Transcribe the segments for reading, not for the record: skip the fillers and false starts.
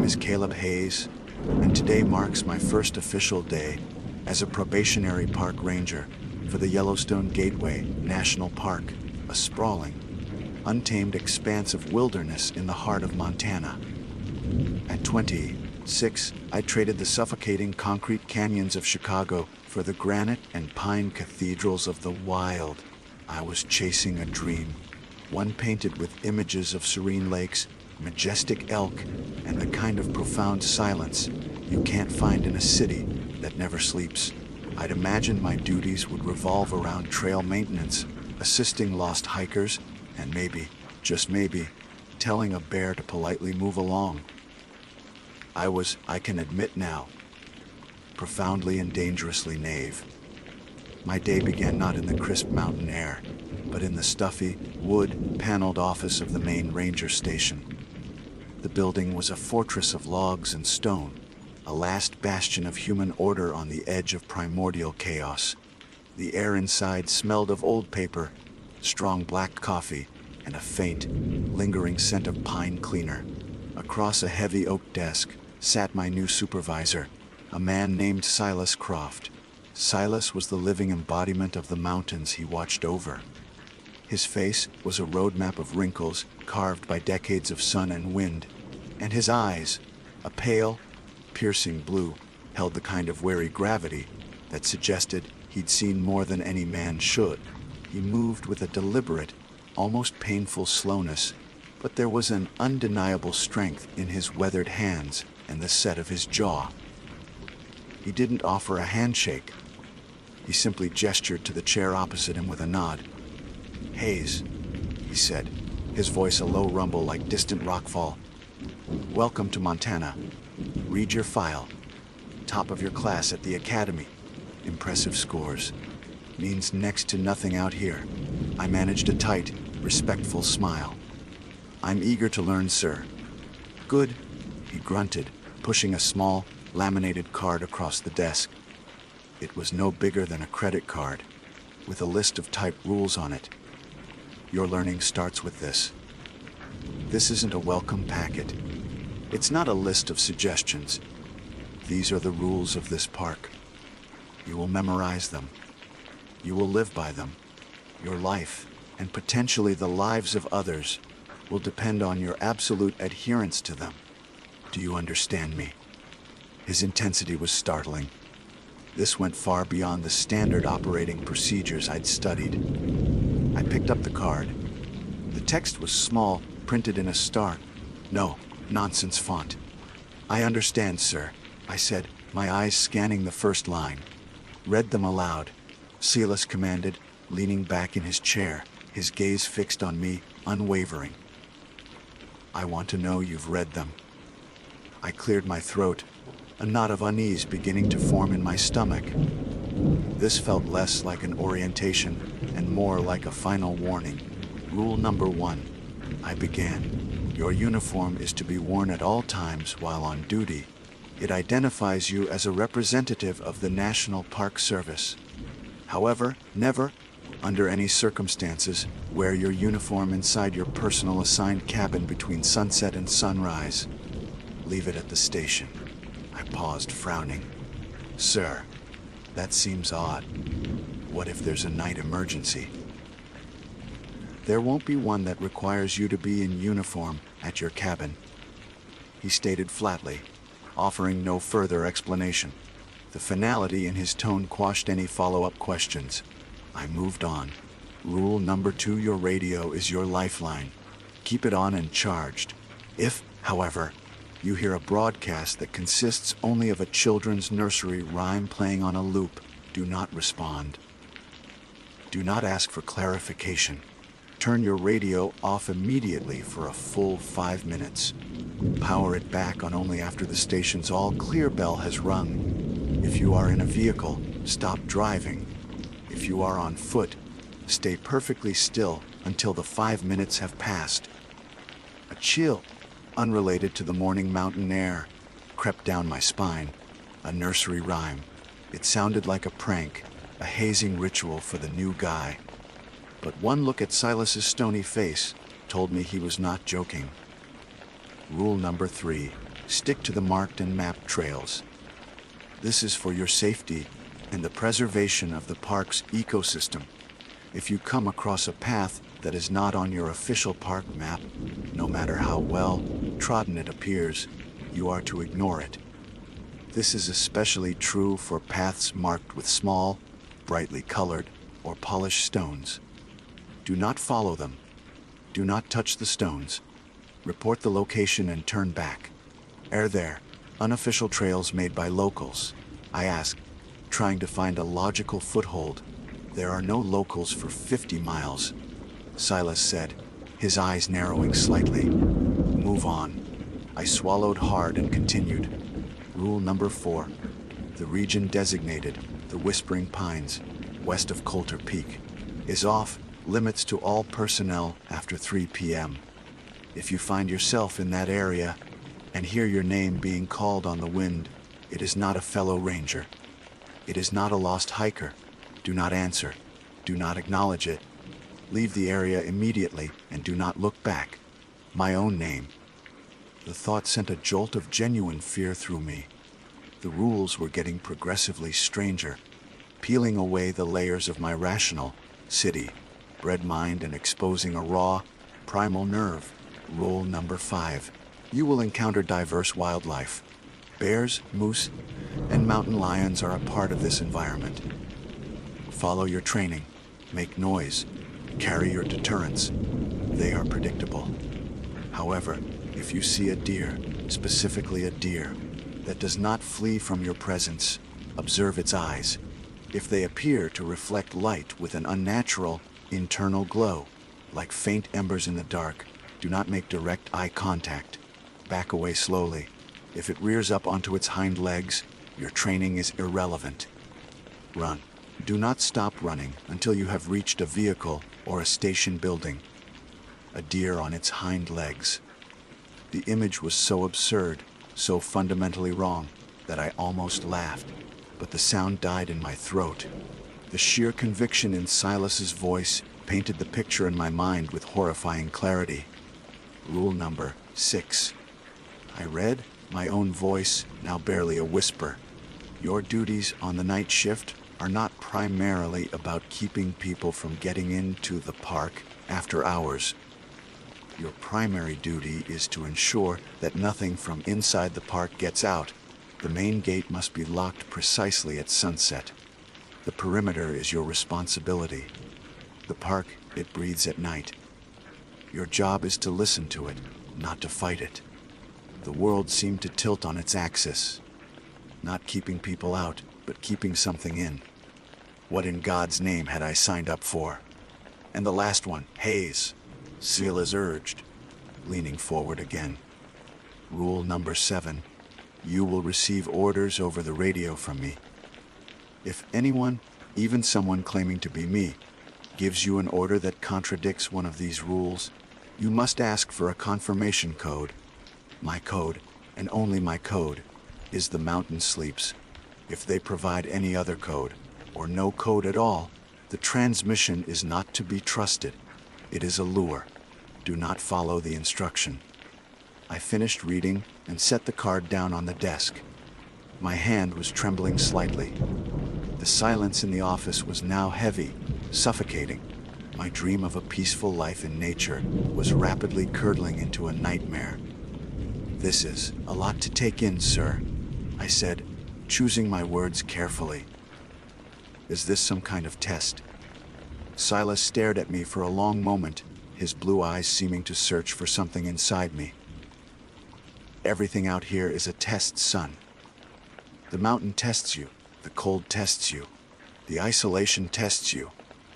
is Caleb Hayes, and today marks my first official day as a probationary park ranger for the Yellowstone Gateway National Park, a sprawling, untamed expanse of wilderness in the heart of Montana. At 26, I traded the suffocating concrete canyons of Chicago for the granite and pine cathedrals of the wild. I was chasing a dream, one painted with images of serene lakes, majestic elk, and the kind of profound silence you can't find in a city that never sleeps. I'd imagined my duties would revolve around trail maintenance, assisting lost hikers, and maybe, just maybe, telling a bear to politely move along. I can admit now, profoundly and dangerously naive. My day began not in the crisp mountain air, but in the stuffy, wood-paneled office of the main ranger station. The building was a fortress of logs and stone, a last bastion of human order on the edge of primordial chaos. The air inside smelled of old paper, strong black coffee, and a faint, lingering scent of pine cleaner. Across a heavy oak desk sat my new supervisor, a man named Silas Croft. Silas was the living embodiment of the mountains he watched over. His face was a roadmap of wrinkles carved by decades of sun and wind, and his eyes, a pale, piercing blue, held the kind of wary gravity that suggested he'd seen more than any man should. He moved with a deliberate, almost painful slowness, but there was an undeniable strength in his weathered hands and the set of his jaw. He didn't offer a handshake. He simply gestured to the chair opposite him with a nod. "Hayes," he said, his voice a low rumble like distant rockfall. "Welcome to Montana. Read your file. Top of your class at the academy. Impressive scores. Means next to nothing out here." I managed a tight, respectful smile. "I'm eager to learn, sir." "Good," he grunted, pushing a small, laminated card across the desk. It was no bigger than a credit card, with a list of typed rules on it. "Your learning starts with this. This isn't a welcome packet. It's not a list of suggestions. These are the rules of this park. You will memorize them. You will live by them. Your life, and potentially the lives of others, will depend on your absolute adherence to them. Do you understand me?" His intensity was startling. This went far beyond the standard operating procedures I'd studied. I picked up the card. The text was small, printed in a nonsense font. "I understand, sir," I said, my eyes scanning the first line. "Read them aloud," Silas commanded, leaning back in his chair, his gaze fixed on me, unwavering. "I want to know you've read them." I cleared my throat, a knot of unease beginning to form in my stomach. This felt less like an orientation and more like a final warning. "Rule number 1, I began. Your uniform is to be worn at all times while on duty. It identifies you as a representative of the National Park Service. However, never, under any circumstances, wear your uniform inside your personal assigned cabin between sunset and sunrise. Leave it at the station." I paused, frowning. "Sir, that seems odd. What if there's a night emergency?" "There won't be one that requires you to be in uniform at your cabin," he stated flatly, offering no further explanation. The finality in his tone quashed any follow-up questions. I moved on. "Rule number 2, your radio is your lifeline. Keep it on and charged. If, however, you hear a broadcast that consists only of a children's nursery rhyme playing on a loop, do not respond. Do not ask for clarification. Turn your radio off immediately for a full 5 minutes. Power it back on only after the station's all-clear bell has rung. If you are in a vehicle, stop driving. If you are on foot, stay perfectly still until the 5 minutes have passed." A chill, unrelated to the morning mountain air, crept down my spine. A nursery rhyme. It sounded like a prank, a hazing ritual for the new guy. But one look at Silas's stony face told me he was not joking. "Rule number 3, Stick to the marked and mapped trails. This is for your safety and the preservation of the park's ecosystem. If you come across a path that is not on your official park map, no matter how well trodden it appears, you are to ignore it. This is especially true for paths marked with small, brightly colored, or polished stones. Do not follow them. Do not touch the stones. Report the location and turn back. Are there unofficial trails made by locals? I asked, trying to find a logical foothold. There are no locals for 50 miles, Silas said, his eyes narrowing slightly. Move on. I swallowed hard and continued. Rule number 4. The region designated, the Whispering Pines, west of Coulter Peak, is off limits to all personnel after 3 p.m. If you find yourself in that area and hear your name being called on the wind, it is not a fellow ranger. It is not a lost hiker. Do not answer. Do not acknowledge it. Leave the area immediately and do not look back. My own name. The thought sent a jolt of genuine fear through me. The rules were getting progressively stranger, peeling away the layers of my rational, city-bred mind and exposing a raw, primal nerve. Rule number 5. You will encounter diverse wildlife. Bears, moose, and mountain lions are a part of this environment. Follow your training, make noise, carry your deterrents. They are predictable. However, if you see a deer, specifically a deer, that does not flee from your presence, observe its eyes. If they appear to reflect light with an unnatural, internal glow, like faint embers in the dark, do not make direct eye contact. Back away slowly. If it rears up onto its hind legs, your training is irrelevant. Run. Do not stop running until you have reached a vehicle or a station building. A deer on its hind legs. The image was so absurd, so fundamentally wrong, that I almost laughed, but the sound died in my throat. The sheer conviction in Silas's voice painted the picture in my mind with horrifying clarity. Rule number 6. I read, my own voice, now barely a whisper. Your duties on the night shift are not primarily about keeping people from getting into the park after hours. Your primary duty is to ensure that nothing from inside the park gets out. The main gate must be locked precisely at sunset. The perimeter is your responsibility. The park, it breathes at night. Your job is to listen to it, not to fight it. The world seemed to tilt on its axis. Not keeping people out, but keeping something in. What in God's name had I signed up for? And the last one, Hayes. Silas urged, leaning forward again. Rule number 7. You will receive orders over the radio from me. If anyone, even someone claiming to be me, gives you an order that contradicts one of these rules, you must ask for a confirmation code. My code, and only my code, is the mountain sleeps. If they provide any other code, or no code at all, the transmission is not to be trusted. It is a lure. Do not follow the instruction. I finished reading and set the card down on the desk. My hand was trembling slightly. The silence in the office was now heavy, suffocating. My dream of a peaceful life in nature was rapidly curdling into a nightmare. This is a lot to take in, sir, I said, choosing my words carefully. Is this some kind of test? Silas stared at me for a long moment, his blue eyes seeming to search for something inside me. Everything out here is a test, son. The mountain tests you, the cold tests you, the isolation tests you.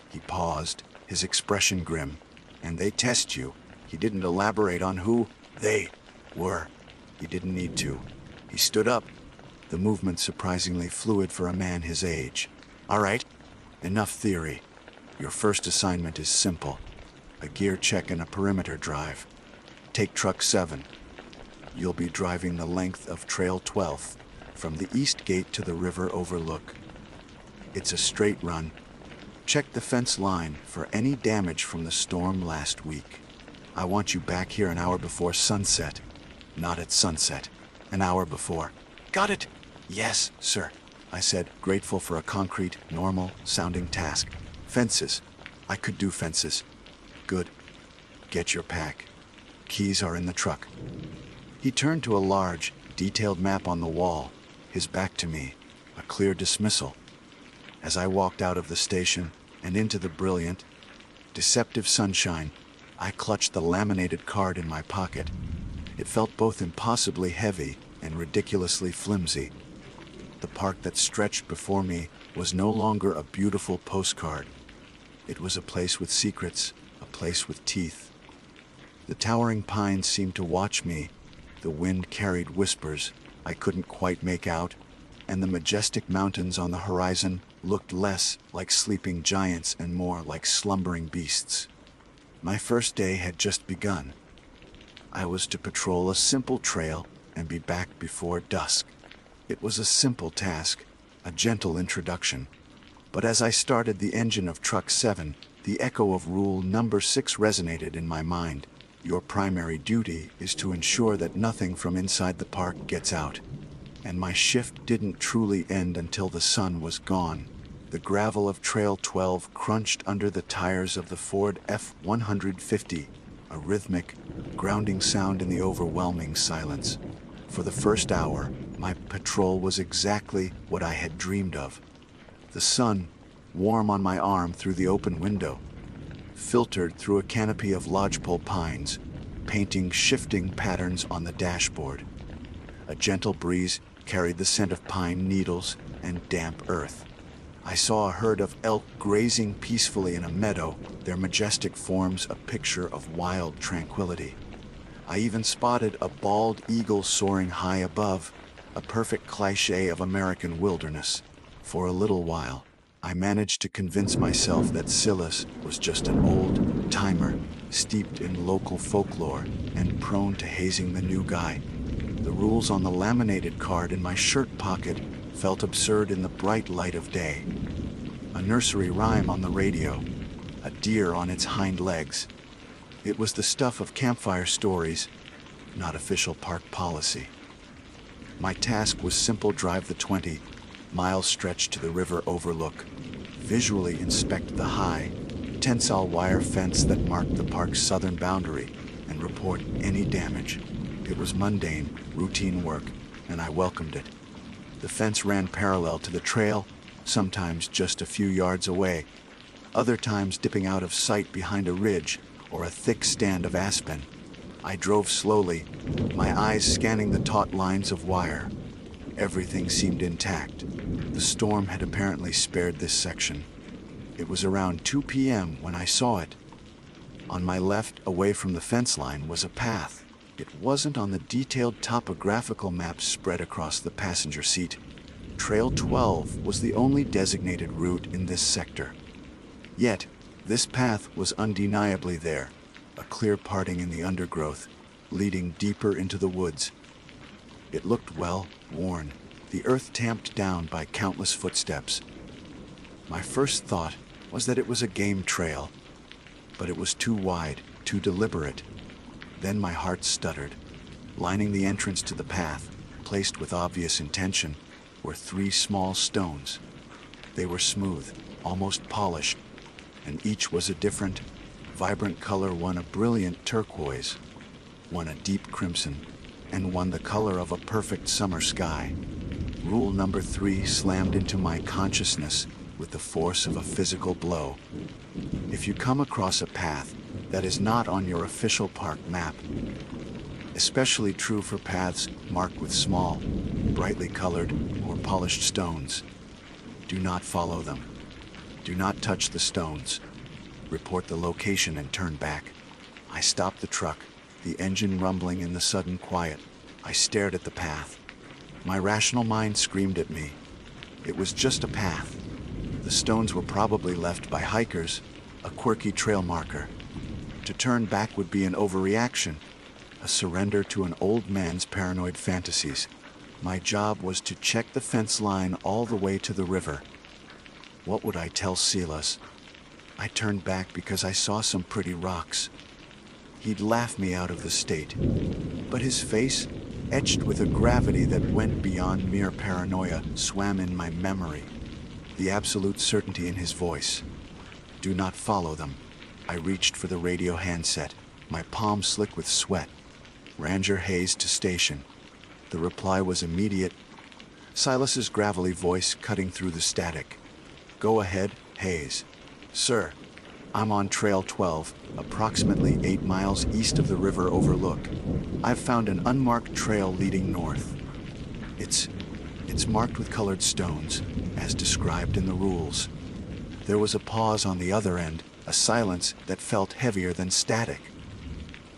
He paused, his expression grim. And they test you. He didn't elaborate on who they were. He didn't need to. He stood up, the movement surprisingly fluid for a man his age. All right, enough theory. Your first assignment is simple. A gear check and a perimeter drive. Take truck 7. You'll be driving the length of Trail 12, from the east gate to the river overlook. It's a straight run. Check the fence line for any damage from the storm last week. I want you back here an hour before sunset, not at sunset. an hour before. Got it? Yes, sir, I said, grateful for a concrete, normal-sounding task. Fences. I could do fences. Good. Get your pack. Keys are in the truck. He turned to a large, detailed map on the wall, his back to me, a clear dismissal. As I walked out of the station and into the brilliant, deceptive sunshine, I clutched the laminated card in my pocket. It felt both impossibly heavy and ridiculously flimsy. The park that stretched before me was no longer a beautiful postcard. It was a place with secrets, a place with teeth. The towering pines seemed to watch me. The wind carried whispers I couldn't quite make out, and the majestic mountains on the horizon looked less like sleeping giants and more like slumbering beasts. My first day had just begun. I was to patrol a simple trail and be back before dusk. It was a simple task, a gentle introduction. But as I started the engine of Truck 7, the echo of Rule Number 6 resonated in my mind. Your primary duty is to ensure that nothing from inside the park gets out. And my shift didn't truly end until the sun was gone. The gravel of Trail 12 crunched under the tires of the Ford F-150, a rhythmic, grounding sound in the overwhelming silence. For the first hour, my patrol was exactly what I had dreamed of. The sun, warm on my arm through the open window, filtered through a canopy of lodgepole pines, painting shifting patterns on the dashboard. A gentle breeze carried the scent of pine needles and damp earth. I saw a herd of elk grazing peacefully in a meadow, their majestic forms a picture of wild tranquility. I even spotted a bald eagle soaring high above, a perfect cliché of American wilderness. For a little while, I managed to convince myself that Silas was just an old-timer, steeped in local folklore and prone to hazing the new guy. The rules on the laminated card in my shirt pocket felt absurd in the bright light of day. A nursery rhyme on the radio, a deer on its hind legs. It was the stuff of campfire stories, not official park policy. My task was simple: drive the 20-mile stretch to the river overlook, visually inspect the high, tensile wire fence that marked the park's southern boundary, and report any damage. It was mundane, routine work, and I welcomed it. The fence ran parallel to the trail, sometimes just a few yards away, other times dipping out of sight behind a ridge or a thick stand of aspen. I drove slowly, my eyes scanning the taut lines of wire. Everything seemed intact. The storm had apparently spared this section. It was around 2 p.m. when I saw it. On my left, away from the fence line, was a path. It wasn't on the detailed topographical maps spread across the passenger seat. Trail 12 was the only designated route in this sector. Yet, this path was undeniably there, a clear parting in the undergrowth, leading deeper into the woods. It looked well worn, the earth tamped down by countless footsteps. My first thought was that it was a game trail, but it was too wide, too deliberate. Then my heart stuttered. Lining the entrance to the path, placed with obvious intention, were 3 small stones. They were smooth, almost polished, and each was a different, vibrant color, one a brilliant turquoise, one a deep crimson, and one the color of a perfect summer sky. Rule number 3 slammed into my consciousness with the force of a physical blow. If you come across a path that is not on your official park map, especially true for paths marked with small, brightly colored or polished stones, do not follow them. Do not touch the stones. Report the location and turn back. I stopped the truck, the engine rumbling in the sudden quiet. I stared at the path. My rational mind screamed at me. It was just a path. The stones were probably left by hikers, a quirky trail marker. To turn back would be an overreaction, a surrender to an old man's paranoid fantasies. My job was to check the fence line all the way to the river. What would I tell Silas? I turned back because I saw some pretty rocks. He'd laugh me out of the state, but his face, etched with a gravity that went beyond mere paranoia, swam in my memory. The absolute certainty in his voice. Do not follow them. I reached for the radio handset, my palm slick with sweat. Ranger Hayes to station. The reply was immediate, Silas's gravelly voice cutting through the static. Go ahead, Hayes. Sir, I'm on Trail 12, approximately 8 miles east of the river overlook. I've found an unmarked trail leading north. It's marked with colored stones, as described in the rules. There was a pause on the other end, a silence that felt heavier than static.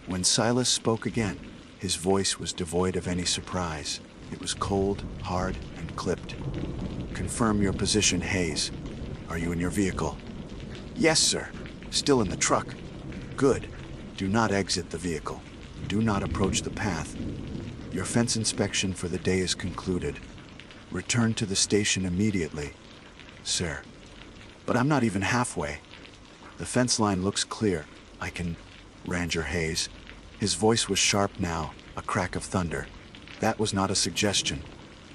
When Silas spoke again, his voice was devoid of any surprise. It was cold, hard, and clipped. Confirm your position, Hayes. Are you in your vehicle? Yes, sir. Still in the truck. Good. Do not exit the vehicle. Do not approach the path. Your fence inspection for the day is concluded. Return to the station immediately. Sir. But I'm not even halfway. The fence line looks clear. I can... Ranger Hayes. His voice was sharp now, a crack of thunder. That was not a suggestion.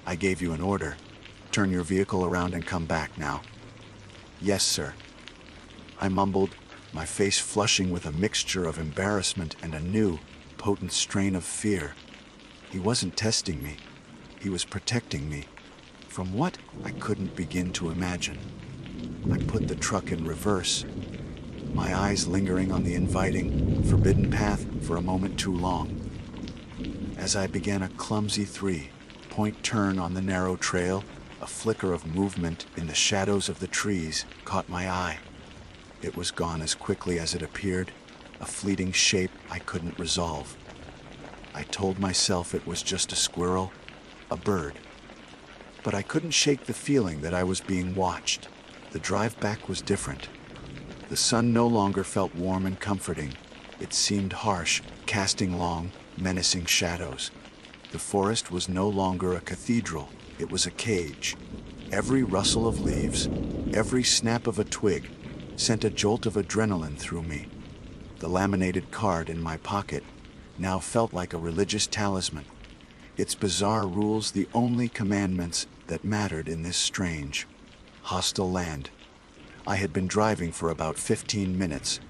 I gave you an order. Turn your vehicle around and come back now. Yes, sir. I mumbled, my face flushing with a mixture of embarrassment and a new, potent strain of fear. He wasn't testing me. He was protecting me. From what I couldn't begin to imagine. I put the truck in reverse, my eyes lingering on the inviting, forbidden path for a moment too long. As I began a clumsy 3-point turn on the narrow trail, a flicker of movement in the shadows of the trees caught my eye. It was gone as quickly as it appeared, a fleeting shape I couldn't resolve. I told myself it was just a squirrel, a bird. But I couldn't shake the feeling that I was being watched. The drive back was different. The sun no longer felt warm and comforting. It seemed harsh, casting long, menacing shadows. The forest was no longer a cathedral. It was a cage. Every rustle of leaves, every snap of a twig, sent a jolt of adrenaline through me. The laminated card in my pocket now felt like a religious talisman. Its bizarre rules the only commandments that mattered in this strange, hostile land. I had been driving for about 15 minutes,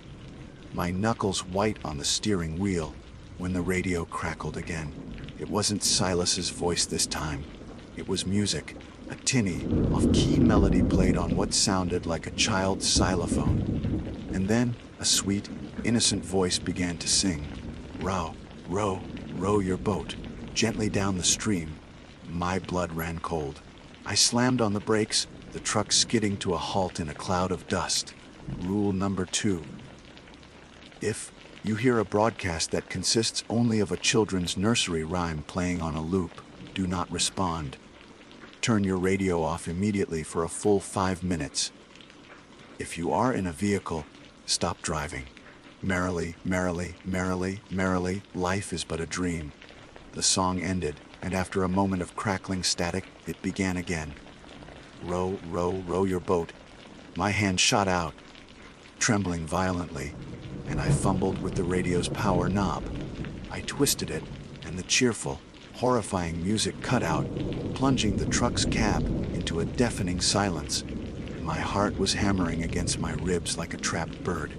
my knuckles white on the steering wheel, when the radio crackled again. It wasn't Silas's voice this time. It was music, a tinny, off-key melody played on what sounded like a child's xylophone. And then a sweet, innocent voice began to sing. Row, row, row your boat gently down the stream. My blood ran cold. I slammed on the brakes, the truck skidding to a halt in a cloud of dust. Rule number 2. If you hear a broadcast that consists only of a children's nursery rhyme playing on a loop, do not respond. Turn your radio off immediately for a full 5 minutes. If you are in a vehicle, stop driving. Merrily, merrily, merrily, merrily, life is but a dream. The song ended, and after a moment of crackling static, it began again. Row, row, row your boat. My hand shot out, trembling violently, and I fumbled with the radio's power knob. I twisted it, and the cheerful, horrifying music cut out, plunging the truck's cab into a deafening silence. My heart was hammering against my ribs like a trapped bird.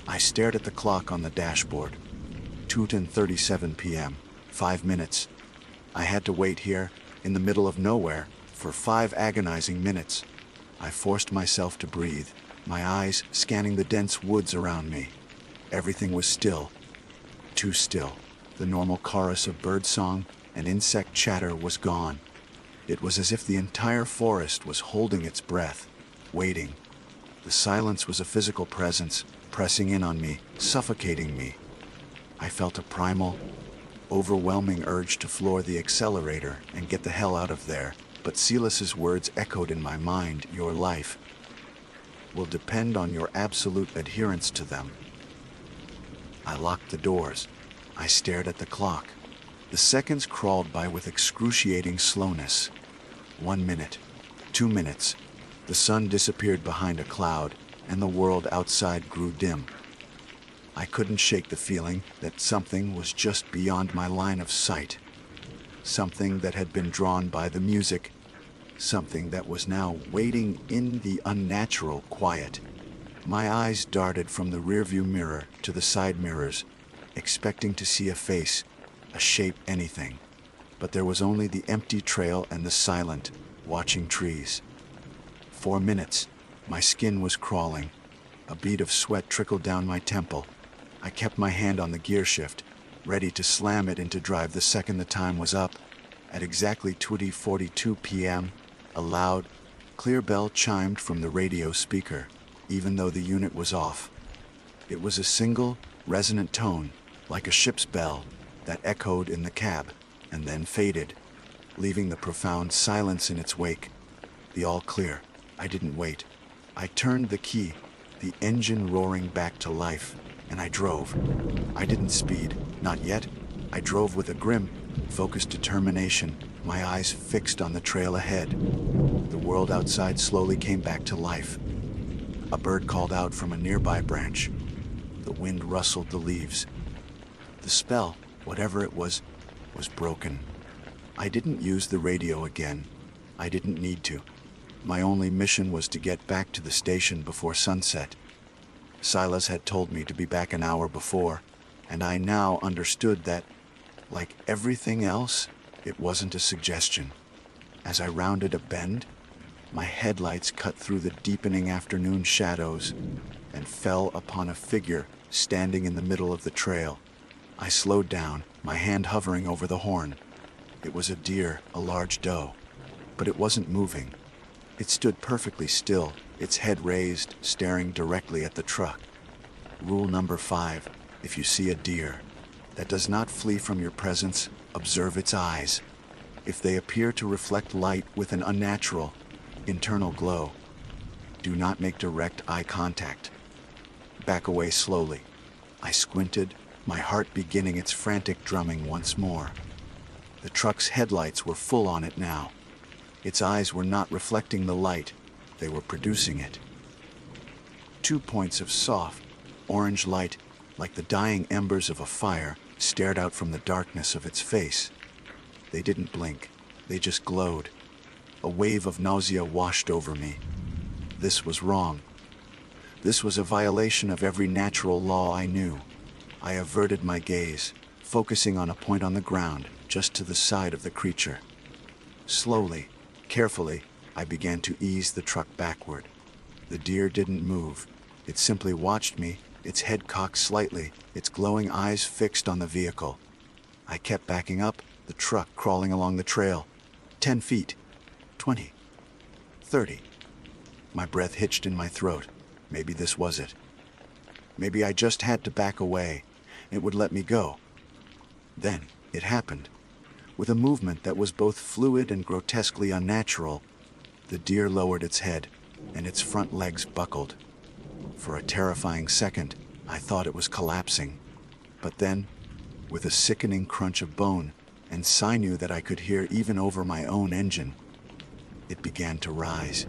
I stared at the clock on the dashboard. 2:37 p.m. 5 minutes. I had to wait here, in the middle of nowhere, for 5 agonizing minutes. I forced myself to breathe, my eyes scanning the dense woods around me. Everything was still. Too still. The normal chorus of birdsong and insect chatter was gone. It was as if the entire forest was holding its breath, waiting. The silence was a physical presence, pressing in on me, suffocating me. I felt a primal, overwhelming urge to floor the accelerator and get the hell out of there, but Silas's words echoed in my mind, your life will depend on your absolute adherence to them. I locked the doors. I stared at the clock. The seconds crawled by with excruciating slowness. 1 minute, 2 minutes. The sun disappeared behind a cloud, and the world outside grew dim. I couldn't shake the feeling that something was just beyond my line of sight. something that had been drawn by the music, something that was now waiting in the unnatural quiet. My eyes darted from the rearview mirror to the side mirrors, expecting to see a face, a shape, anything. But there was only the empty trail and the silent, watching trees. 4 minutes. My skin was crawling. A bead of sweat trickled down my temple. I kept my hand on the gear shift, ready to slam it into drive the second the time was up. At exactly 20:42 p.m., a loud, clear bell chimed from the radio speaker, even though the unit was off. It was a single, resonant tone, like a ship's bell, that echoed in the cab, and then faded, leaving the profound silence in its wake. The all clear. I didn't wait. I turned the key, the engine roaring back to life, and I drove. I didn't speed, not yet. I drove with a grim, focused determination, my eyes fixed on the trail ahead. The world outside slowly came back to life. A bird called out from a nearby branch. The wind rustled the leaves. The spell, whatever it was broken. I didn't use the radio again. I didn't need to. My only mission was to get back to the station before sunset. Silas had told me to be back an hour before, and I now understood that, like everything else, it wasn't a suggestion. As I rounded a bend, my headlights cut through the deepening afternoon shadows and fell upon a figure standing in the middle of the trail. I slowed down, my hand hovering over the horn. It was a deer, a large doe, but it wasn't moving. It stood perfectly still, its head raised, staring directly at the truck. Rule number 5, if you see a deer that does not flee from your presence, observe its eyes. If they appear to reflect light with an unnatural, internal glow, do not make direct eye contact. Back away slowly. I squinted, my heart beginning its frantic drumming once more. The truck's headlights were full on it now. Its eyes were not reflecting the light, they were producing it. 2 points of soft, orange light, like the dying embers of a fire, stared out from the darkness of its face. They didn't blink, they just glowed. A wave of nausea washed over me. This was wrong. This was a violation of every natural law I knew. I averted my gaze, focusing on a point on the ground, just to the side of the creature. Slowly, carefully, I began to ease the truck backward. The deer didn't move. It simply watched me, its head cocked slightly, its glowing eyes fixed on the vehicle. I kept backing up, the truck crawling along the trail. 10 feet, 20, 30. My breath hitched in my throat. Maybe this was it. Maybe I just had to back away. It would let me go. Then it happened. With a movement that was both fluid and grotesquely unnatural, the deer lowered its head, and its front legs buckled. For a terrifying second, I thought it was collapsing. But then, with a sickening crunch of bone and sinew that I could hear even over my own engine, it began to rise.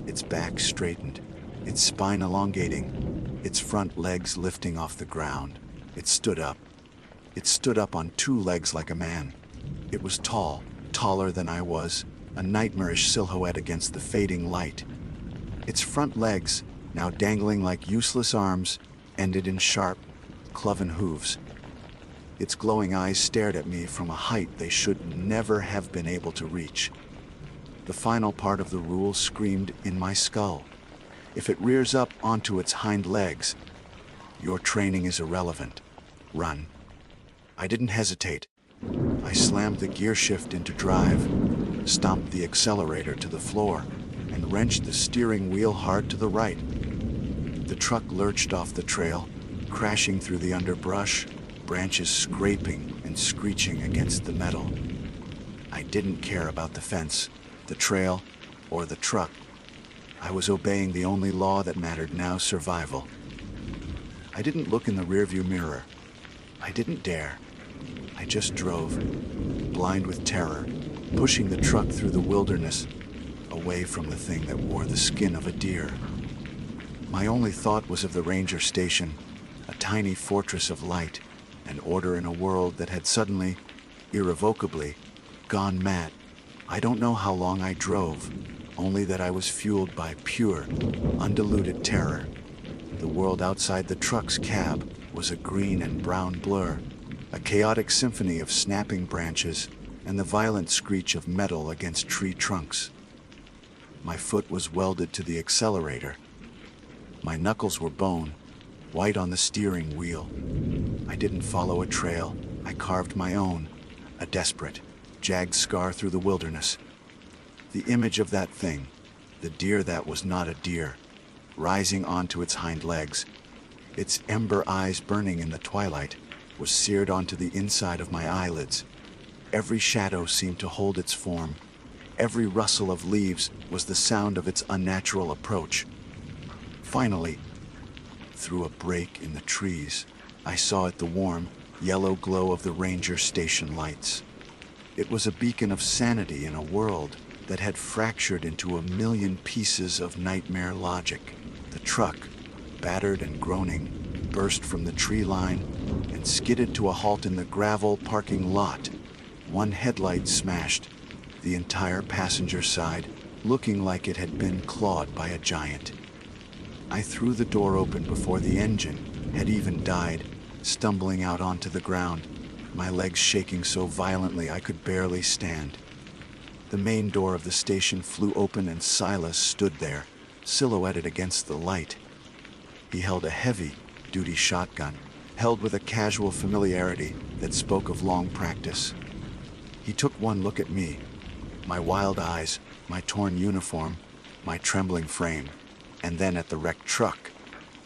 Its back straightened, its spine elongating, its front legs lifting off the ground. It stood up. It stood up on 2 legs like a man. It was tall, taller than I was, a nightmarish silhouette against the fading light. Its front legs, now dangling like useless arms, ended in sharp, cloven hooves. Its glowing eyes stared at me from a height they should never have been able to reach. The final part of the rule screamed in my skull. If it rears up onto its hind legs, your training is irrelevant. Run. I didn't hesitate. I slammed the gear shift into drive, stomped the accelerator to the floor, and wrenched the steering wheel hard to the right. The truck lurched off the trail, crashing through the underbrush, branches scraping and screeching against the metal. I didn't care about the fence, the trail, or the truck. I was obeying the only law that mattered now: survival. I didn't look in the rearview mirror. I didn't dare. I just drove, blind with terror, pushing the truck through the wilderness, away from the thing that wore the skin of a deer. My only thought was of the ranger station, a tiny fortress of light and order in a world that had suddenly, irrevocably, gone mad. I don't know how long I drove, only that I was fueled by pure, undiluted terror. The world outside the truck's cab was a green and brown blur, a chaotic symphony of snapping branches and the violent screech of metal against tree trunks. My foot was welded to the accelerator. My knuckles were bone, white on the steering wheel. I didn't follow a trail. I carved my own, a desperate, jagged scar through the wilderness. The image of that thing, the deer that was not a deer, rising onto its hind legs, its ember eyes burning in the twilight, was seared onto the inside of my eyelids. Every shadow seemed to hold its form. Every rustle of leaves was the sound of its unnatural approach. Finally, through a break in the trees, I saw it, the warm, yellow glow of the ranger station lights. It was a beacon of sanity in a world that had fractured into a million pieces of nightmare logic. The truck, battered and groaning, burst from the tree line and skidded to a halt in the gravel parking lot. One headlight smashed, the entire passenger side looking like it had been clawed by a giant. I threw the door open before the engine had even died, stumbling out onto the ground, my legs shaking so violently I could barely stand. The main door of the station flew open and Silas stood there, silhouetted against the light. He held a heavy-duty shotgun, held with a casual familiarity that spoke of long practice. He took one look at me, my wild eyes, my torn uniform, my trembling frame, and then at the wrecked truck.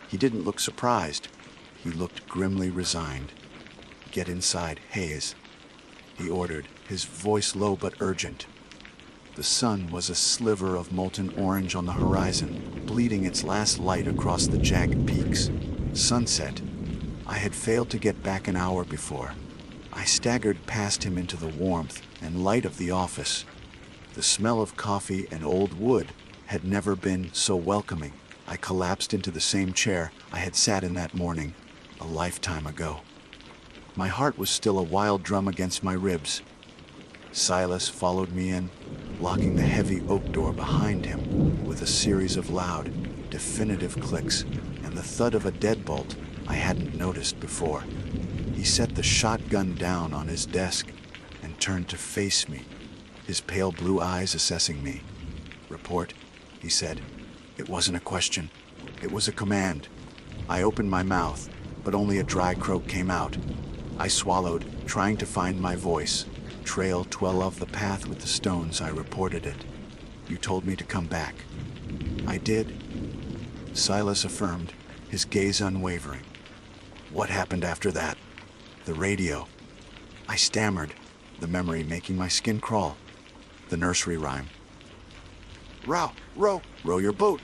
He didn't look surprised. He looked grimly resigned. "Get inside, Hayes," he ordered, his voice low but urgent. The sun was a sliver of molten orange on the horizon, bleeding its last light across the jagged peaks. Sunset. I had failed to get back an hour before. I staggered past him into the warmth and light of the office. The smell of coffee and old wood had never been so welcoming. I collapsed into the same chair I had sat in that morning, a lifetime ago. My heart was still a wild drum against my ribs. Silas followed me in, locking the heavy oak door behind him with a series of loud, definitive clicks and the thud of a deadbolt I hadn't noticed before. He set the shotgun down on his desk and turned to face me, his pale blue eyes assessing me. "Report," he said. It wasn't a question. It was a command. I opened my mouth, but only a dry croak came out. I swallowed, trying to find my voice. "Trail 12 the path with the stones," I reported it. "You told me to come back." "I did," Silas affirmed, his gaze unwavering. "What happened after that?" "The radio." I stammered, the memory making my skin crawl. The nursery rhyme. Row your boat."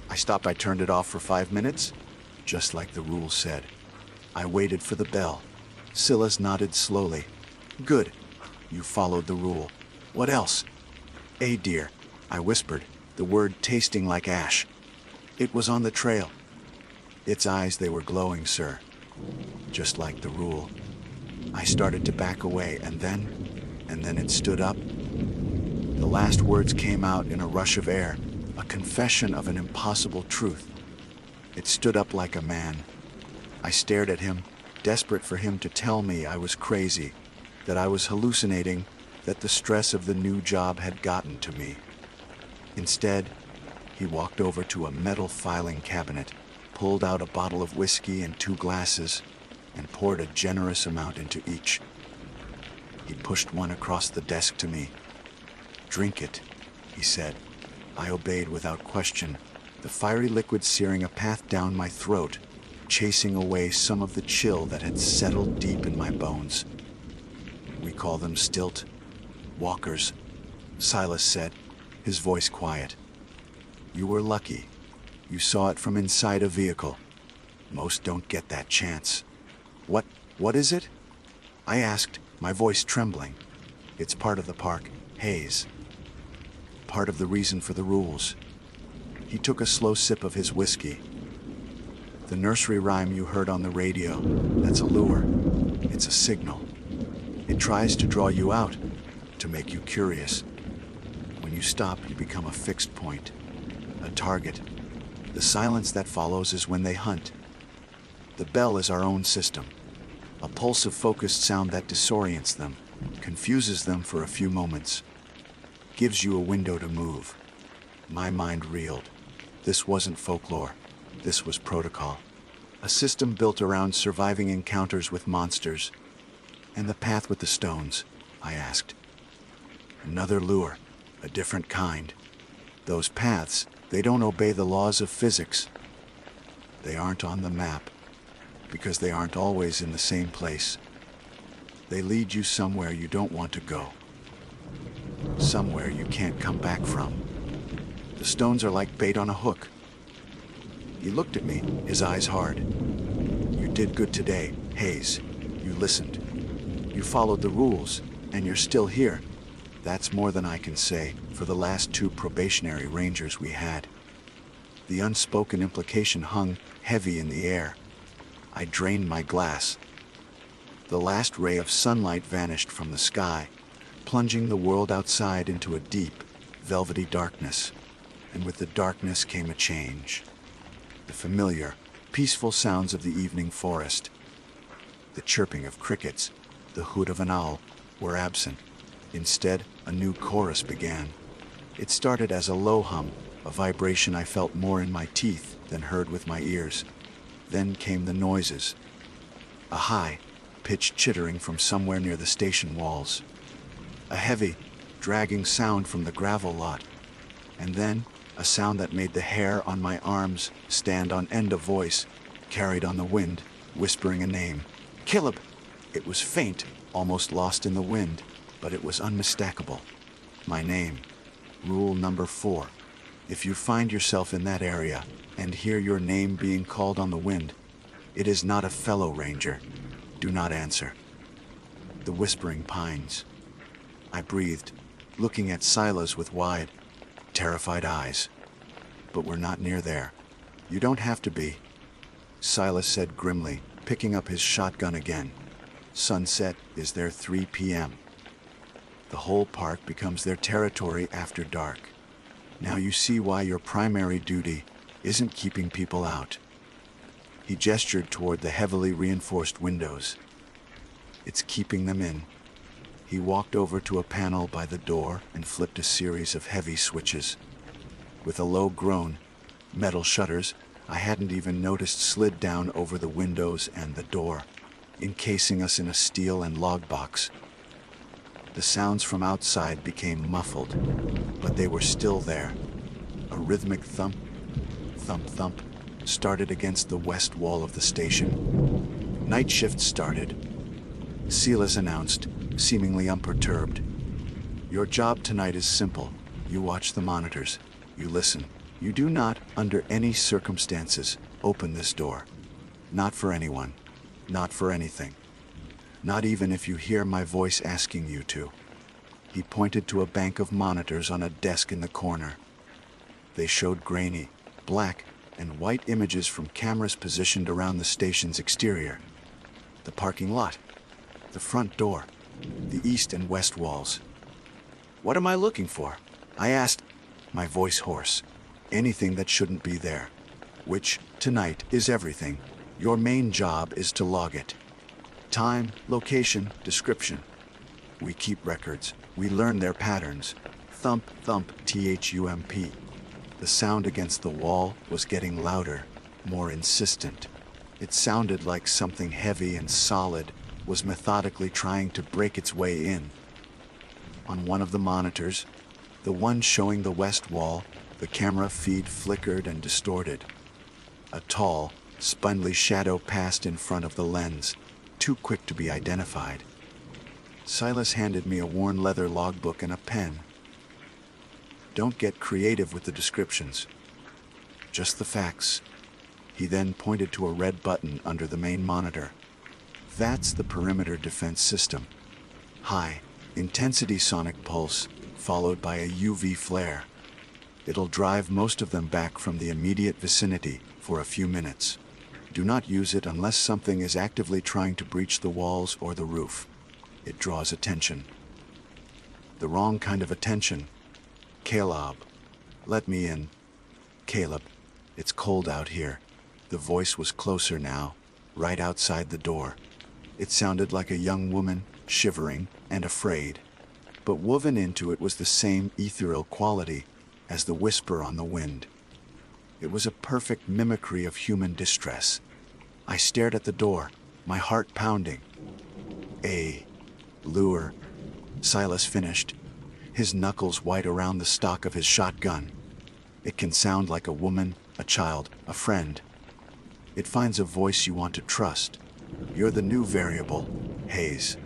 I stopped. I turned it off for 5 minutes, just like the rules said. I waited for the bell. Silas nodded slowly. "Good. You followed the rule. What else?" "A deer," I whispered, the word tasting like ash. "It was on the trail." Its eyes, they were glowing, sir. Just like the rule. I started to back away, and then it stood up. The last words came out in a rush of air, a confession of an impossible truth. It stood up like a man. I stared at him, desperate for him to tell me I was crazy, that I was hallucinating, that the stress of the new job had gotten to me. Instead, he walked over to a metal filing cabinet, pulled out a bottle of whiskey and 2 glasses, and poured a generous amount into each. He pushed one across the desk to me. "Drink it," he said. I obeyed without question, the fiery liquid searing a path down my throat, chasing away some of the chill that had settled deep in my bones. "We call them stilt walkers," Silas said, his voice quiet. "You were lucky. You saw it from inside a vehicle. Most don't get that chance." What is it?" I asked, my voice trembling. "It's part of the park, Hayes. Part of the reason for the rules." He took a slow sip of his whiskey. "The nursery rhyme you heard on the radio, that's a lure. It's a signal. It tries to draw you out, to make you curious. When you stop, you become a fixed point, a target. The silence that follows is when they hunt. The bell is our own system, a pulse of focused sound that disorients them, confuses them for a few moments, gives you a window to move. My mind reeled. This wasn't folklore. This was protocol. A system built around surviving encounters with monsters. And the path with the stones, I asked. Another lure, a different kind. Those paths, they don't obey the laws of physics. They aren't on the map, because they aren't always in the same place. They lead you somewhere you don't want to go. Somewhere you can't come back from. The stones are like bait on a hook. He looked at me, his eyes hard. You did good today, Hayes. You listened. You followed the rules, and you're still here. That's more than I can say for the last 2 probationary rangers we had. The unspoken implication hung heavy in the air. I drained my glass. The last ray of sunlight vanished from the sky, plunging the world outside into a deep, velvety darkness. And with the darkness came a change. The familiar, peaceful sounds of the evening forest. The chirping of crickets, the hoot of an owl, were absent. Instead, a new chorus began. It started as a low hum, a vibration I felt more in my teeth than heard with my ears. Then came the noises. A high-pitched chittering from somewhere near the station walls. A heavy, dragging sound from the gravel lot. And then, a sound that made the hair on my arms stand on end. A voice, carried on the wind, whispering a name. Caleb! It was faint, almost lost in the wind, but it was unmistakable. My name. Rule number 4. If you find yourself in that area and hear your name being called on the wind, it is not a fellow ranger. Do not answer. The whispering pines. I breathed, looking at Silas with wide, terrified eyes. But we're not near there. You don't have to be, Silas said grimly, picking up his shotgun again. Sunset is their 3 p.m. The whole park becomes their territory after dark. Now you see why your primary duty isn't keeping people out. He gestured toward the heavily reinforced windows. It's keeping them in. He walked over to a panel by the door and flipped a series of heavy switches. With a low groan, metal shutters I hadn't even noticed slid down over the windows and the door, encasing us in a steel and log box. The sounds from outside became muffled, but they were still there. A rhythmic thump, thump, thump started against the west wall of the station. Night shift started. Silas announced, seemingly unperturbed. Your job tonight is simple. You watch the monitors. You listen. You do not, under any circumstances, open this door. Not for anyone. Not for anything. Not even if you hear my voice asking you to. He pointed to a bank of monitors on a desk in the corner. They showed grainy, black, and white images from cameras positioned around the station's exterior. The parking lot. The front door. The east and west walls. What am I looking for? I asked, my voice hoarse. Anything that shouldn't be there. Which, tonight, is everything. Your main job is to log it. Time, location, description. We keep records. We learn their patterns. Thump, thump, thump. The sound against the wall was getting louder, more insistent. It sounded like something heavy and solid was methodically trying to break its way in. On one of the monitors, the one showing the west wall, the camera feed flickered and distorted. A tall, spindly shadow passed in front of the lens, too quick to be identified. Silas handed me a worn leather logbook and a pen. Don't get creative with the descriptions. Just the facts. He then pointed to a red button under the main monitor. That's the perimeter defense system. High, intensity sonic pulse, followed by a UV flare. It'll drive most of them back from the immediate vicinity for a few minutes. Do not use it unless something is actively trying to breach the walls or the roof. It draws attention. The wrong kind of attention. Caleb, let me in. Caleb, it's cold out here. The voice was closer now, right outside the door. It sounded like a young woman, shivering and afraid. But woven into it was the same ethereal quality as the whisper on the wind. It was a perfect mimicry of human distress. I stared at the door, my heart pounding. A lure, Silas finished, his knuckles white around the stock of his shotgun. It can sound like a woman, a child, a friend. It finds a voice you want to trust. You're the new variable, Hayes.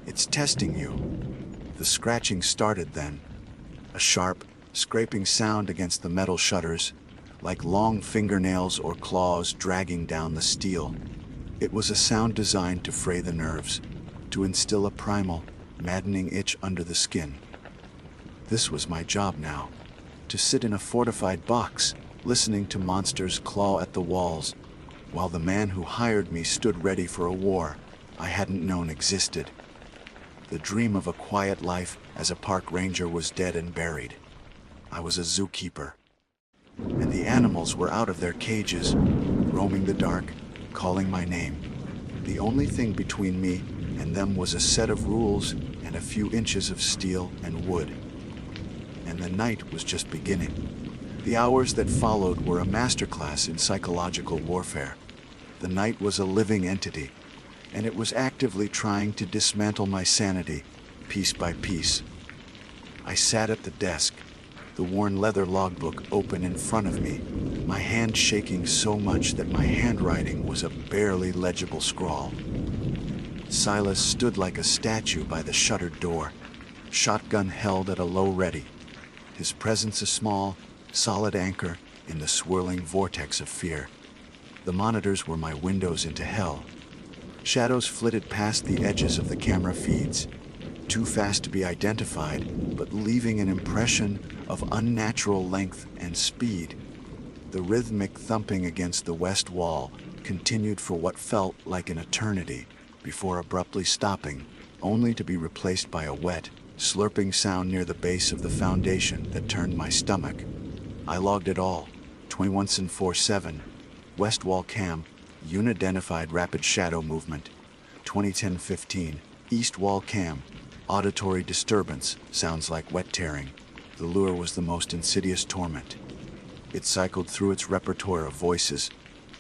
It's testing you. The scratching started then, a sharp, scraping sound against the metal shutters, like long fingernails or claws dragging down the steel. It was a sound designed to fray the nerves, to instill a primal, maddening itch under the skin. This was my job now, to sit in a fortified box, listening to monsters claw at the walls, while the man who hired me stood ready for a war I hadn't known existed. The dream of a quiet life as a park ranger was dead and buried. I was a zookeeper, and the animals were out of their cages, roaming the dark, calling my name. The only thing between me and them was a set of rules and a few inches of steel and wood. And the night was just beginning. The hours that followed were a masterclass in psychological warfare. The night was a living entity, and it was actively trying to dismantle my sanity, piece by piece. I sat at the desk, the worn leather logbook open in front of me, my hand shaking so much that my handwriting was a barely legible scrawl. Silas stood like a statue by the shuttered door, shotgun held at a low ready, his presence a small, solid anchor in the swirling vortex of fear. The monitors were my windows into hell. Shadows flitted past the edges of the camera feeds, too fast to be identified, but leaving an impression of unnatural length and speed. The rhythmic thumping against the west wall continued for what felt like an eternity, before abruptly stopping, only to be replaced by a wet, slurping sound near the base of the foundation that turned my stomach. I logged it all, 21 and 4/7, west wall cam, unidentified rapid shadow movement, 2010-15, east wall cam, auditory disturbance, sounds like wet tearing. The lure was the most insidious torment. It cycled through its repertoire of voices,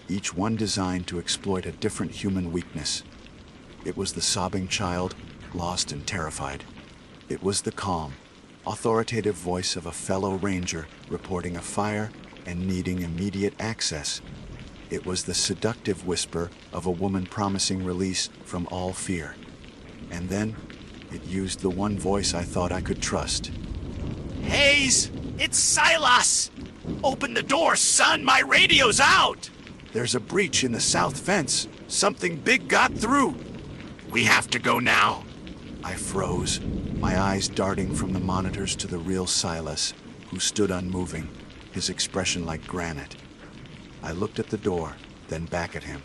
each one designed to exploit a different human weakness. It was the sobbing child, lost and terrified. It was the calm, authoritative voice of a fellow ranger reporting a fire and needing immediate access. It was the seductive whisper of a woman promising release from all fear. And then, it used the one voice I thought I could trust. Hayes! It's Silas! Open the door, son! My radio's out! There's a breach in the south fence. Something big got through. We have to go now. I froze, my eyes darting from the monitors to the real Silas, who stood unmoving, his expression like granite. I looked at the door, then back at him.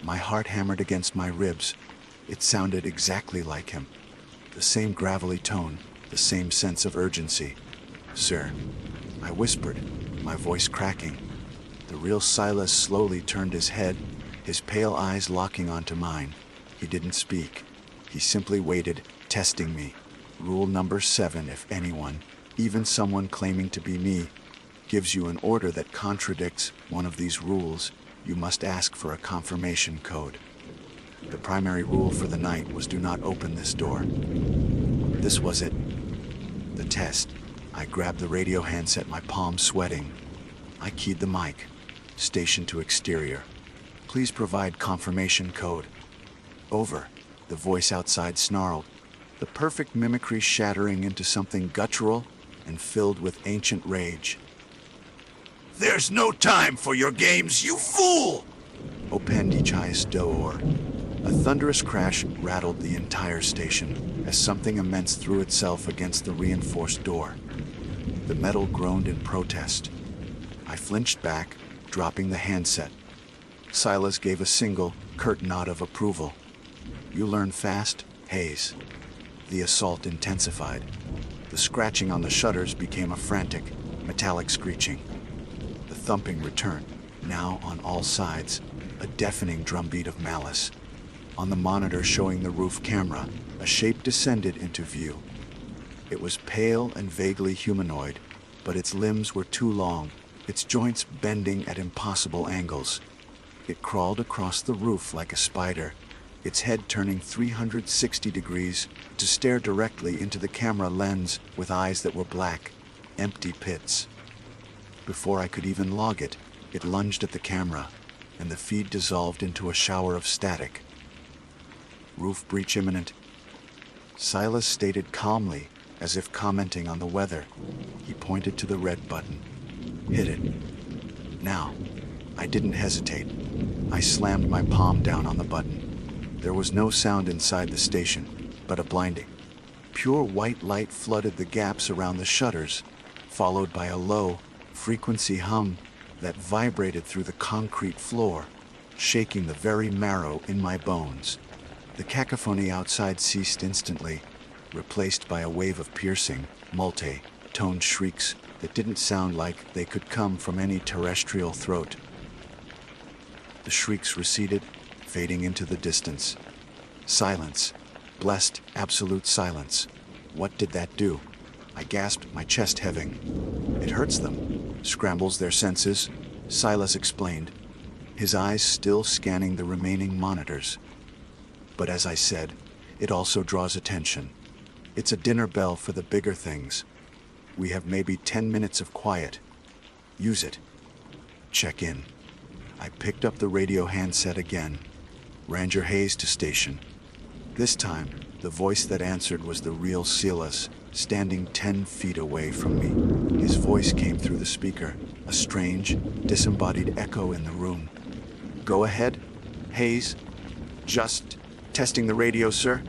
My heart hammered against my ribs. It sounded exactly like him. The same gravelly tone, the same sense of urgency. "Sir," I whispered, my voice cracking. The real Silas slowly turned his head, his pale eyes locking onto mine. He didn't speak. He simply waited, testing me. Rule number 7, if anyone, even someone claiming to be me, gives you an order that contradicts one of these rules, you must ask for a confirmation code. The primary rule for the night was do not open this door. This was it. The test. I grabbed the radio handset, my palms sweating. I keyed the mic. Station to exterior. Please provide confirmation code. Over. The voice outside snarled, the perfect mimicry shattering into something guttural and filled with ancient rage. There's no time for your games, you fool! Kidnapstories. A thunderous crash rattled the entire station as something immense threw itself against the reinforced door. The metal groaned in protest. I flinched back, dropping the handset. Silas gave a single, curt nod of approval. You learn fast, Hayes. The assault intensified. The scratching on the shutters became a frantic, metallic screeching. The thumping returned, now on all sides, a deafening drumbeat of malice. On the monitor showing the roof camera, a shape descended into view. It was pale and vaguely humanoid, but its limbs were too long, its joints bending at impossible angles. It crawled across the roof like a spider, its head turning 360 degrees to stare directly into the camera lens with eyes that were black, empty pits. Before I could even log it, it lunged at the camera, and the feed dissolved into a shower of static. Roof breach imminent. Silas stated calmly, as if commenting on the weather. He pointed to the red button. Hit it. Now. I didn't hesitate. I slammed my palm down on the button. There was no sound inside the station, but a blinding, pure white light flooded the gaps around the shutters, followed by a low, frequency hum that vibrated through the concrete floor, shaking the very marrow in my bones. The cacophony outside ceased instantly, replaced by a wave of piercing, multi-toned shrieks that didn't sound like they could come from any terrestrial throat. The shrieks receded, fading into the distance. Silence. Blessed, absolute silence. What did that do? I gasped, my chest heaving. It hurts them. Scrambles their senses, Silas explained, his eyes still scanning the remaining monitors. But as I said, it also draws attention. It's a dinner bell for the bigger things. We have maybe 10 minutes of quiet. Use it. Check in. I picked up the radio handset again. Ranger Hayes to station. This time, the voice that answered was the real Silas, standing 10 feet away from me. His voice came through the speaker, a strange, disembodied echo in the room. Go ahead, Hayes. Just testing the radio, sir.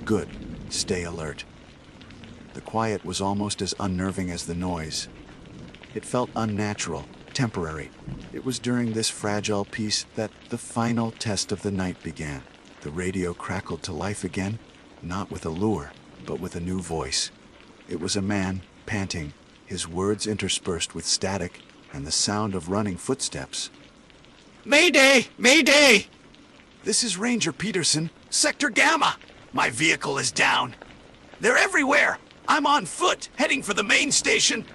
Good. Stay alert. The quiet was almost as unnerving as the noise. It felt unnatural, temporary. It was during this fragile piece that the final test of the night began. The radio crackled to life again, not with a lure, but with a new voice. It was a man, panting, his words interspersed with static and the sound of running footsteps. Mayday! Mayday! This is Ranger Peterson. Sector Gamma! My vehicle is down. They're everywhere! I'm on foot, heading for the main station.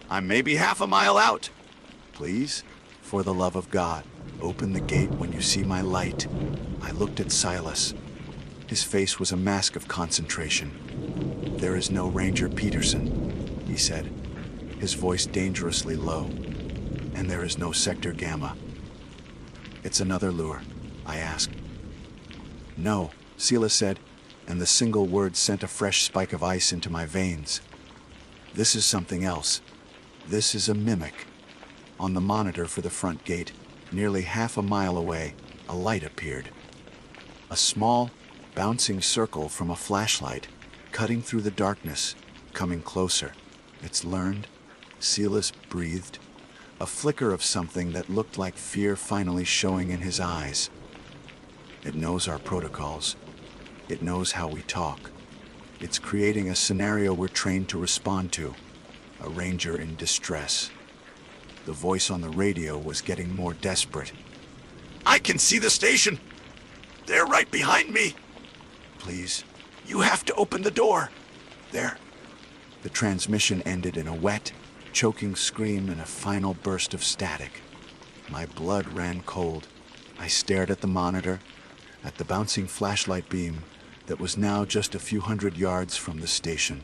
I'm maybe half a mile out. Please, for the love of God, open the gate when you see my light. I looked at Silas. His face was a mask of concentration. There is no Ranger Peterson, he said, his voice dangerously low. And there is no Sector Gamma. It's another lure, I asked. No, Silas said, and the single word sent a fresh spike of ice into my veins. This is something else. This is a mimic. On the monitor for the front gate, nearly half a mile away, a light appeared. A small, bouncing circle from a flashlight, cutting through the darkness, coming closer. It's learned, Silas breathed, a flicker of something that looked like fear finally showing in his eyes. It knows our protocols. It knows how we talk. It's creating a scenario we're trained to respond to, a ranger in distress. The voice on the radio was getting more desperate. I can see the station. They're right behind me. Please. You have to open the door. There. The transmission ended in a wet, choking scream and a final burst of static. My blood ran cold. I stared at the monitor, at the bouncing flashlight beam that was now just a few hundred yards from the station.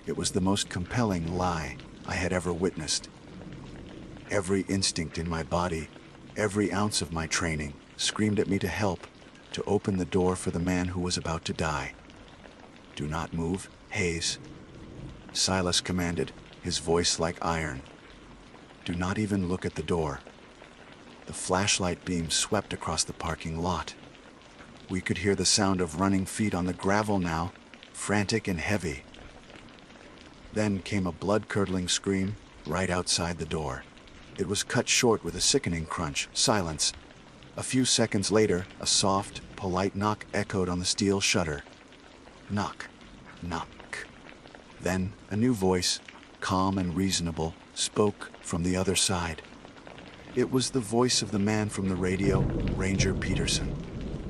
It was the most compelling lie I had ever witnessed. Every instinct in my body, every ounce of my training, screamed at me to help, to open the door for the man who was about to die. Do not move, Hayes. Silas commanded, his voice like iron. Do not even look at the door. The flashlight beam swept across the parking lot. We could hear the sound of running feet on the gravel now, frantic and heavy. Then came a blood-curdling scream right outside the door. It was cut short with a sickening crunch, silence. A few seconds later, a soft, polite knock echoed on the steel shutter. Knock, knock. Then a new voice, calm and reasonable, spoke from the other side. It was the voice of the man from the radio, Ranger Peterson.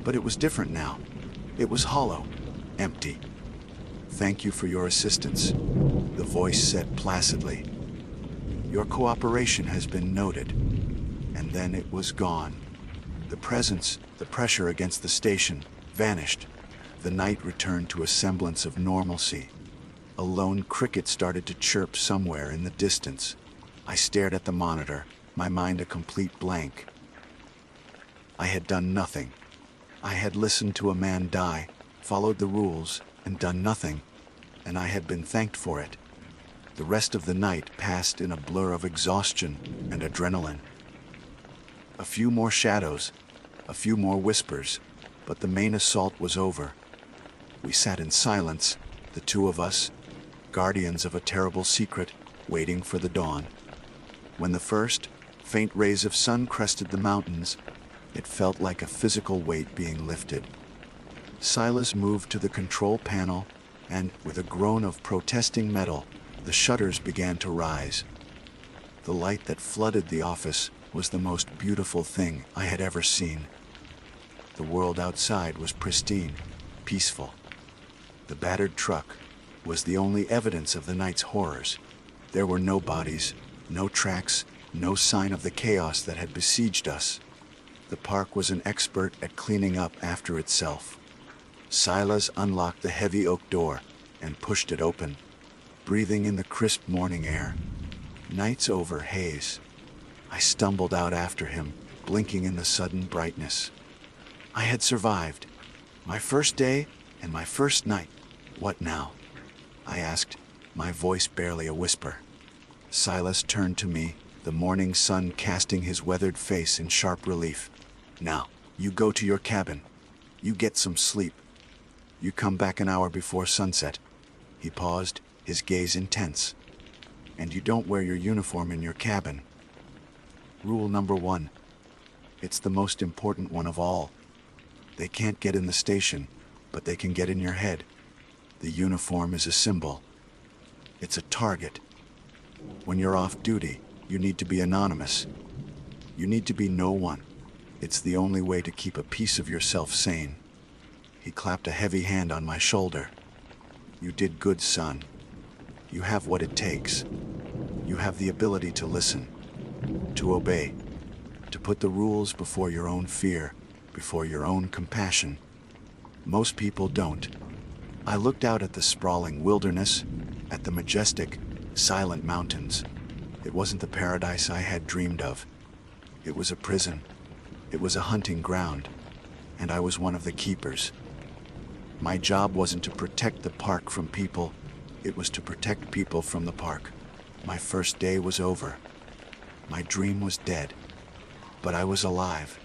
But it was different now. It was hollow, empty. "Thank you for your assistance," the voice said placidly. "Your cooperation has been noted." And then it was gone. The presence, the pressure against the station, vanished. The night returned to a semblance of normalcy. A lone cricket started to chirp somewhere in the distance. I stared at the monitor, my mind a complete blank. I had done nothing. I had listened to a man die, followed the rules, and done nothing, and I had been thanked for it. The rest of the night passed in a blur of exhaustion and adrenaline. A few more shadows, a few more whispers, but the main assault was over. We sat in silence, the two of us, guardians of a terrible secret, waiting for the dawn. When the first, faint rays of sun crested the mountains, it felt like a physical weight being lifted. Silas moved to the control panel, and, with a groan of protesting metal, the shutters began to rise. The light that flooded the office was the most beautiful thing I had ever seen. The world outside was pristine, peaceful. The battered truck was the only evidence of the night's horrors. There were no bodies, no tracks, no sign of the chaos that had besieged us. The park was an expert at cleaning up after itself. Silas unlocked the heavy oak door and pushed it open, breathing in the crisp morning air. Night's over haze. I stumbled out after him, blinking in the sudden brightness. I had survived. My first day and my first night. What now? I asked, my voice barely a whisper. Silas turned to me, the morning sun casting his weathered face in sharp relief. "Now, you go to your cabin. You get some sleep. You come back an hour before sunset." He paused, his gaze intense. "And you don't wear your uniform in your cabin. Rule number 1. It's the most important one of all. They can't get in the station, but they can get in your head. The uniform is a symbol. It's a target. When you're off duty, you need to be anonymous. You need to be no one. It's the only way to keep a piece of yourself sane." He clapped a heavy hand on my shoulder. "You did good, son. You have what it takes. You have the ability to listen, to obey, to put the rules before your own fear, before your own compassion. Most people don't." I looked out at the sprawling wilderness, at the majestic, silent mountains. It wasn't the paradise I had dreamed of. It was a prison. It was a hunting ground. And I was one of the keepers. My job wasn't to protect the park from people. It was to protect people from the park. My first day was over. My dream was dead. But I was alive.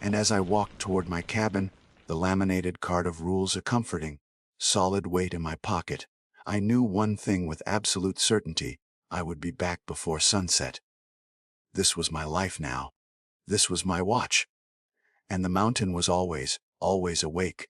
And as I walked toward my cabin, the laminated card of rules a comforting, solid weight in my pocket, I knew one thing with absolute certainty: I would be back before sunset. This was my life now. This was my watch. And the mountain was always, always awake,